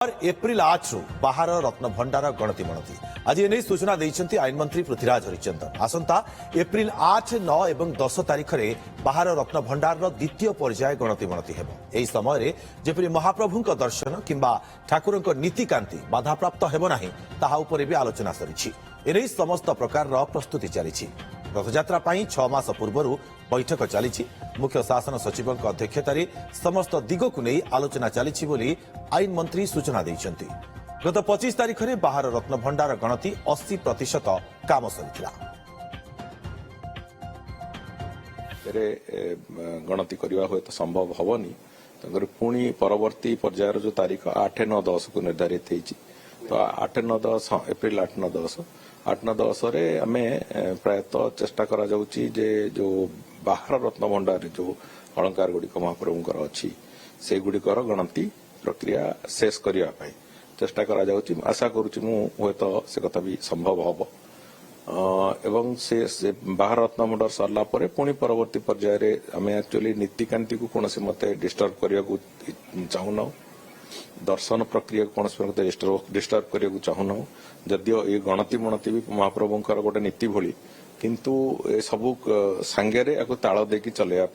April 8 रु बाहर रत्न भंडार गणति मणति आज एने सूचना देइछन्ति आईन मंत्री पृथ्वीराज हरिचंदन। आसंता एप्रिल 8, 9 और 10 तारिख में बाहर रत्न भंडार द्वितीय पर्याय गणति मणति हेबो। एही समय जेपरि महाप्रभुଙ୍କ दर्शन किंबा ठाकुरଙ୍କ नीतिकांति बाधाप्राप्त हेबो नाही ताहा उपरे भी आलोचना सरिछि। एने समस्त प्रकार प्रस्तुति चलिछि। रथयात्रा पाई 6 मास पूर्व बैठक चली। मुख्य शासन सचिव अध्यक्षतार समस्त दिग को नहीं आलोचना चली बोली आईन मंत्री सूचना देइछन्ति। गत 25 तारिख में बाहर रत्न भंडार गणति 80% काम सरिथिला। गणति करवा हुए तो संभव हवनी पुणी परवर्ती पर्यायर जो तारीख 8, 9, 10 को निर्धारित होती तो 8, 9, 10 एप्रिल 8, 9, 10 8, 9, 10 आम प्रायतः चेष्टा करा जाउची जे जो बाहर रत्न भंडार जो अलंकार गुड़िक महाप्रभुंकर अच्छी से गुड़िकर गणति प्रक्रिया शेष करने चेष्टा करा जाउची। आशा करुच्ची हूँ तो से कथा भी संभव हम एवं से बाहर रत्न भंडार सरला पुणी परवर्ती पर्यायर आम एक्चुअली नीतिकांति को कौन मते डिस्टर्ब करने को चाहूना, दर्शन प्रक्रिया कौन मते डिस्टर्ब करने को चाहूना। जदियो ये गणति मणति भी महाप्रभुंकर गोटे नीति भली किंतु ए सबू सांगेरे या ताल देकी चलैया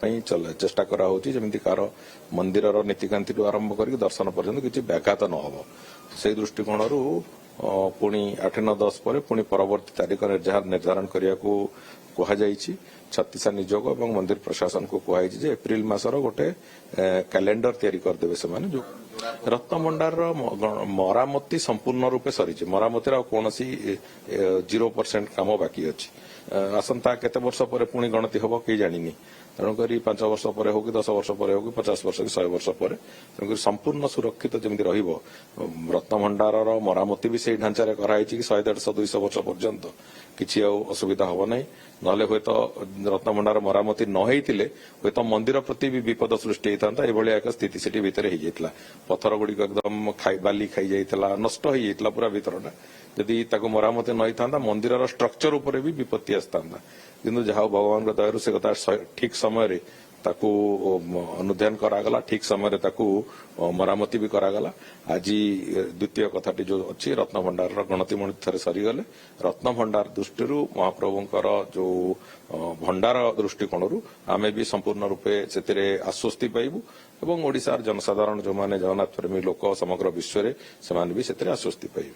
चेष्टा करा होची जेमिति कार मंदिर नीतिकांति आरंभ करके दर्शन पर्यंत किसी व्याघात न हो। से दृष्टिकोण पुणी 8, 9, 10 पर पुणी परवर्ती तारीख निर्धारण करने को कहुई। छत्तीसा निजोग और मंदिर प्रशासन को कहुई एप्रिल मासर गोटे कैलेंडर तैयारी करदे से जो रत्न भंडार मरामती संपूर्ण रूपे सरी मरामती कौन 0% काम बाकी अच्छी। आसंता केते वर्ष पर पुणी गणति हम कई जानी तेणुक 5 वर्ष पर हो कि 10 वर्ष पर हो कि 50 वर्ष कि 100 वर्ष पर तेणुक संपूर्ण सुरक्षित जमी रत्न भंडार मरामती भी से ढांचार कराई कि 100, 150, 200 वर्ष पर्यंत किसी असुविधा हम ना ना हूँ तो रत्न भंडार मरामती न होते हूँ तो मंदिर प्रति भी विपद सृष्टि होता है। एक स्थिति से भितर हो जाता पथर गुड़िक एकदम बाली खाई जाता नष्ट हो जाता पूरा भितरटा जदि मरामती न होता मंदिर स्ट्रक्चर उपर भी विपत्ति आसता किंतु जहाँ भगवान दयारू से कथा ठीक समय ताकू अनुध्यान करागला ठीक समय ताकू मरामती भी करागला। आज द्वितीय कथाटी जो अच्छी रत्न भंडार गणति मणति थे सरीगले रत्न भंडार दृष्टि महाप्रभुंकर जो भंडार दृष्टिकोण आमे भी संपूर्ण रूपे से आश्वस्ति पाइबू एवं ओडिशार जनसाधारण जो माने जगन्नाथ प्रेमी लोक समग्र विश्व से आश्वस्ति पाइबे।